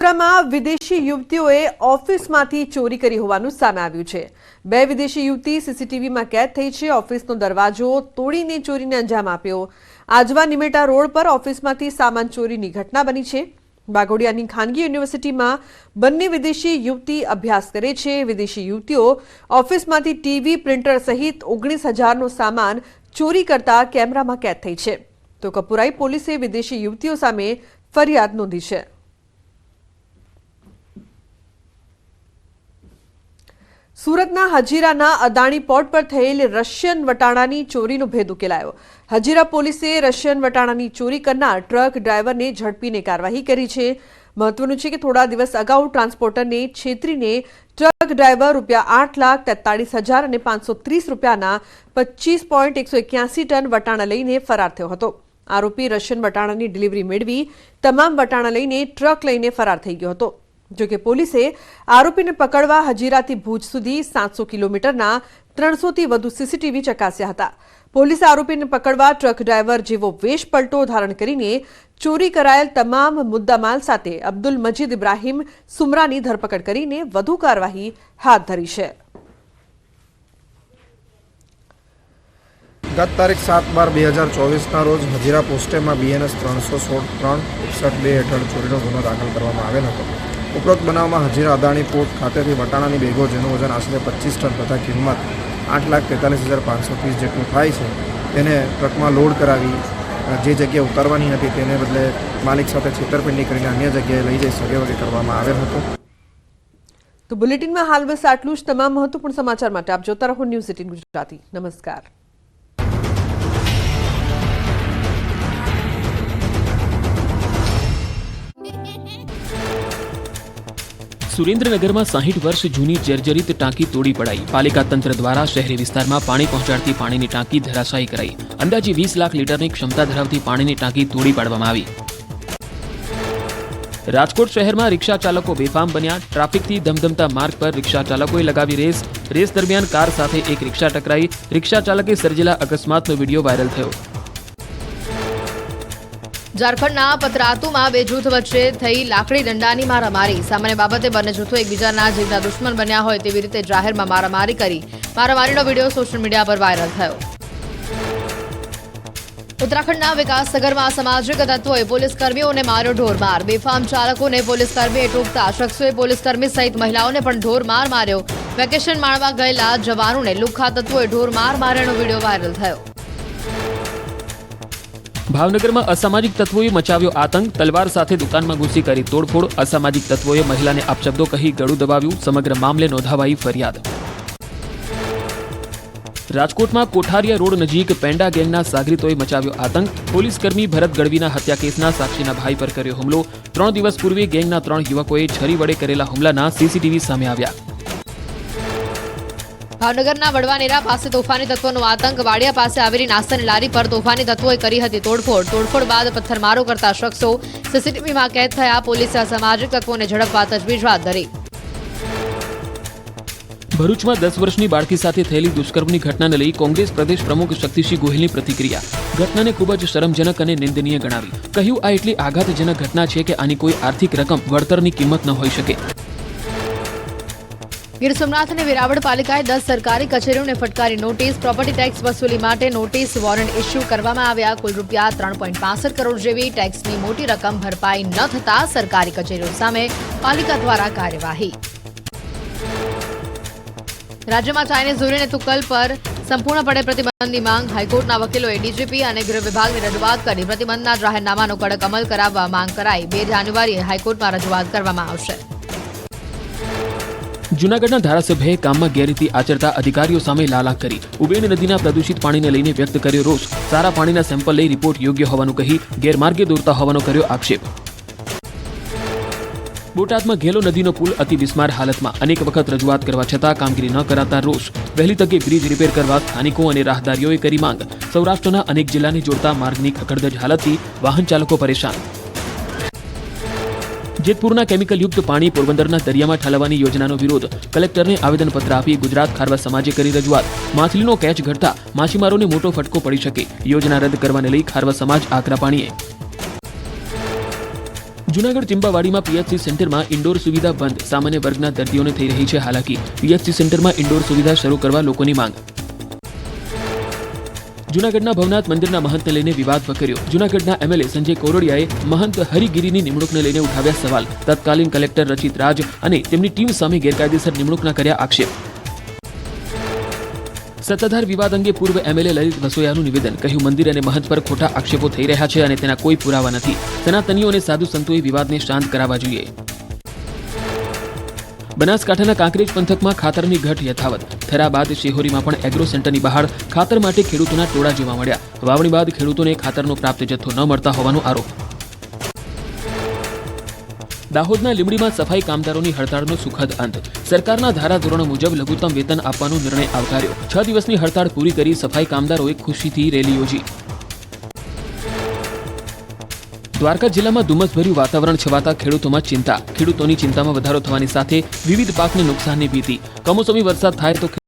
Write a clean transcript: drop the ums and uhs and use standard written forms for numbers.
વિદેશી યુવતીઓએ ઓફિસમાંથી ચોરી કરી હોવાનું સામે આવ્યું છે। બે વિદેશી યુવતી સીસીટીવીમાં કેદ થઈ છે। ઓફિસનો દરવાજો તોડીને ચોરીને અંજામ આપ્યો। આજવા નિમેટા રોડ પર ઓફિસમાંથી સામાન ચોરીની ઘટના બની છે। વાઘોડિયાની ખાનગી યુનિવર્સિટીમાં બંને વિદેશી યુવતી અભ્યાસ કરે છે। વિદેશી યુવતીઓ ઓફિસમાંથી ટીવી, પ્રિન્ટર સહિત 19,000નો સામાન ચોરી કરતા કેમેરામાં કેદ થઈ છે। તો કપુરાઈ પોલીસે વિદેશી યુવતીઓ સામે ફરિયાદ નોંધી છે। सूरतना हजीराना अदाणी पोर्ट पर थयेल रशियन वटाणानी चोरीनो भेद उकेलायो। हजीरा पोलीसे रशियन वटाणानी चोरी करनार ट्रक ड्राइवरने झड़पीने कार्यवाही करी छे। महत्वनुं छे के थोड़ा दिवस अगाऊ ट्रांसपोर्टरने छेतरीने ट्रक ड्राइवर ₹8,43,000 અને ₹530 25.181 टन वटाणा लईने फरार थयो हतो। आरोपी रशियन वटाणानी डिलीवरी मेळवी तमाम वटाणा लईने ट्रक लईने फरार थई गयो हतो। जो कि पुलिसे आरोपीने पकड़वा हजीराथी भूज सुधी 700 किलोमीटरना 300 थी वधु सीसीटीवी चकास्या हता। पोलीसे आरोपीने पकड़वा ट्रक ड्राइवर जेवो वेश पलटो धारण करीने चोरी करायेल तमाम मुद्दामाल साथे अब्दुल मजीद इब्राहिम सुमरानी धरपकड़ करीने वधु कार्यवाही हाथ धरी छे। गत तारीख 7/12/2024 रोज हजीरा पोस्टे में BNS 316-361-2 हेठळ चोरीनो गुनो दाखल करवामां आवेल हतो। उपरोक्त बनावमां हजीरा अदाणी पोर्ट खातेथी वटाणानी बेगो जेनुं वजन आशरे 25 टन तथा किंमत 8,43,530 जेटલું થાય છે તેને ટ્રકમાં લોડ કરાવી જે જગ્યાએ ઉતારવાની હતી તેને બદલે માલિક સાથે છેતરપિંડી કરીને અન્ય જગ્યાએ લઈ જઈ સગેવગે કરવામાં આવેલ હતો। તો બુલેટિનમાં હાલ બસ આટલું જ। તમામ મહત્વપૂર્ણ સમાચાર માટે આપ જોતા રહો ન્યૂઝ 18 ગુજરાતી। નમસ્કાર। सुरेन्द्रनगर में 60 वर्ष जूनी जर्जरित टांकी तोड़ी पड़ाई। पालिका तंत्र द्वारा शहरी विस्तार में पाणी पहोंचाडती पाणीनी टांकी धराशायी कराई। अंदाजे 20 लाख लीटरनी क्षमता धरावती पाणीनी टांकी तोड़ी पाडवामां आवी। राजकोट शहर में रिक्शा चालको बेफाम बन्या। ट्राफिकथी धमधमता मार्ग पर रिक्शा चालकोए लगावी रेस दरमियान कार साथे एक रिक्शा टकराई। रिक्शा चालके सर्जेला अकस्मातनो वीडियो वायरल थयो। झारखंडना पतरातुमां बे जूथ वच्चे थई लाकड़ी दंडानी मारामारी। सामान्य बाबते बने जूथो एकबीजाना जीवना दुश्मन बन्या होय तेवी रीते जाहेरमां मारामारी करी। मारामारीनो वीडियो सोशल मीडिया पर वायरल थयो। उत्तराखंडना विकासनगरमां असामाजिक तत्वोए पोलीसकर्मीओने मार्यो ढोरमार। बेफाम चालकोने पोलीसकर्मीए टोकता शख्सोए पोलीसकर्मी सहित महिलाओने पण ढोरमार मार्यो। वेकेशन माणवा गयेला जवानोने લુખ્ખા तत्वोए ढोरमार मार्यानो वीडियो वायरल थयो। भावनगर में असामाजिक तत्वोए मचाव्यो आतंक। तलवार साथे दुकान में घुसी करी तोड़फोड़। असामाजिक तत्वोए महिला ने अपशब्दों कही गळुं दबाव्युं। समग्र मामले नोंधावाई फरियाद। राजकोट में कोठारिया रोड नजीक पेंडा गैंगना सागरीतोए मचाव्यो आतंक। पोलीसकर्मी भरत गढ़वीना हत्याकेसना साक्षीना भाई पर कर्यो हुमलो। 3 दिवस पूर्वे गैंगना 3 युवकोए छरी वडे करेला हुमलाना सीसीटीवी सामे આવ્યા। भावनगरना वडवानेरा पासे तोफानी तत्वोनो आतंक। वाडिया पासे आवेली नाસ્તાની લારી પર તોફાની તત્વોએ કરી હતી તોડફોડ બાદ પથ્થરમારો કરતા શખ્સો સીસીટીવીમાં કેદ થયા। પોલીસે અસામાજિક તત્વોને ઝડપવા તજવીજ હાથ ધરી। ભરૂચમાં 10 વર્ષની બાળકી સાથે થયેલી દુષ્કર્મની ઘટનાને લઈ કોંગ્રેસ પ્રદેશ પ્રમુખ શક્તિસિંહ ગોહિલની પ્રતિક્રિયા। ઘટનાને ખૂબ જ શરમજનક અને નિંદનીય ગણાવી। કહ્યું આ એટલી આઘાતજનક ઘટના છે કે આની કોઈ આર્થિક રકમ વળતરની કિંમત ન હોઈ શકે। ગીર સોમનાથ અને વેરાવળ પાલિકાએ 10 સરકારી કચેરીઓને ફટકારી નોટિસ। પ્રોપર્ટી ટેક્સ વસૂલી માટે નોટિસ વોરંટ ઇસ્યુ કરવામાં આવ્યા। કુલ ₹3.65 કરોડ જેવી ટેક્સની મોટી રકમ ભરપાઈ ન થતા સરકારી કચેરીઓ સામે પાલિકા દ્વારા કાર્યવાહી। રાજ્યમાં ચાઇનીઝ દોરીને તુક્કલ પર સંપૂર્ણપણે પ્રતિબંધની માંગ। હાઈકોર્ટના વકીલોએ ડીજીપી અને ગૃહ વિભાગની રજૂઆત કરી પ્રતિબંધના જાહેરનામાનો કડક અમલ કરાવવા માંગ કરાઈ। 2 જાન્યુઆરીએ હાઈકોર્ટમાં રજૂઆત કરવામાં આવશે। જૂનાગઢના ધારાસભ્યએ કામમાં ગેરરીતિ આચરતા અધિકારીઓ સામે લાલાક કરી। ઉબેન નદીના પ્રદૂષિત પાણીને લઈને વ્યક્ત કર્યો રોષ। સારા પાણીના સેમ્પલ લઈ રિપોર્ટ યોગ્ય હોવાનું કહી ગેરમાર્ગે દોરતા હોવાનો કર્યો આક્ષેપ। બોટાદમાં ઘેલો નદીનો પુલ અતિ બિસ્માર હાલતમાં। અનેક વખત રજૂઆત કરવા છતાં કામગીરી ન કરાતા રોષ। વહેલી તકે બ્રિજ રિપેર કરવા સ્થાનિકો અને રાહદારીઓએ કરી માંગ। સૌરાષ્ટ્રના અનેક જિલ્લાને જોડતા માર્ગની ખખડધજ હાલતથી વાહન ચાલકો પરેશાન। જેતપુરના કેમિકલયુક્ત પાણી પોરબંદરના દરિયામાં ઠાલવવાની યોજનાનો વિરોધ। કલેક્ટરને આવેદનપત્ર આપી ગુજરાત ખારવા સમાજે કરી રજૂઆત। માછલીનો કેચ ઘટતા માછીમારોને મોટો ફટકો પડી શકે। યોજના રદ કરવાને લઈ ખારવા સમાજ આકરા પાણીએ। જૂનાગઢ ચિંબાવાડીમાં પીએચસી સેન્ટરમાં ઇન્ડોર સુવિધા બંધ, સામાન્ય વર્ગના દર્દીઓને થઈ રહી છે હાલાકી. પીએચસી સેન્ટરમાં ઇન્ડોર સુવિધા શરૂ કરવા લોકોની માંગ. જૂનાગઢના ભવનાથ મંદિરના મહંતને લઈને વિવાદ વકર્યો. જૂનાગઢના એમએલએ સંજય કોરડિયાએ મહંત હરિગીરીની નિમણૂકને લઈને ઉઠાવ્યા સવાલ. તત્કાલીન કલેક્ટર રચિત રાજ અને તેમની ટીમ સામે ગેરકાયદેસર નિમણૂકના કર્યા આક્ષેપ. સત્તાધાર વિવાદ અંગે પૂર્વ એમએલએ લલિત વસોયાનું નિવેદન. કહ્યું, મંદિર અને મહંત પર ખોટા આક્ષેપો થઈ રહ્યા છે અને તેના કોઈ પુરાવા નથી. સનાતનીઓ અને સાધુ સંતોએ વિવાદને શાંત કરાવવા જોઈએ. બનાસકાંઠાના કાંકરેજ પંથકમાં ખાતરની ઘટ યથાવત. થરા બાદ શેહોરીમાં પણ એગ્રો સેન્ટરની બહાર ખાતર માટે ખેડૂતોના ટોળા જોવા મળ્યા. વાવણી બાદ ખેડૂતોને ખાતરનો પ્રાપ્ત જથ્થો ન મળતા હોવાનો આરોપ. દાહોદના લીંબડીમાં સફાઈ કામદારોની હડતાળનો સુખદ અંત. સરકારના ધારાધોરણો મુજબ લઘુત્તમ વેતન આપવાનો નિર્ણય આવકાર્યો. 6 દિવસની હડતાળ પૂરી કરી સફાઈ કામદારોએ ખુશીથી રેલી યોજી. દ્વારકા જિલ્લામાં ધુમ્મસભર્યું વાતાવરણ છવાતા ખેડૂતોમાં ચિંતા. ખેડૂતોની ચિંતામાં વધારો થવાની સાથે વિવિધ પાકને નુકસાનની ભીતિ. કમોસમી વરસાદ થાય તો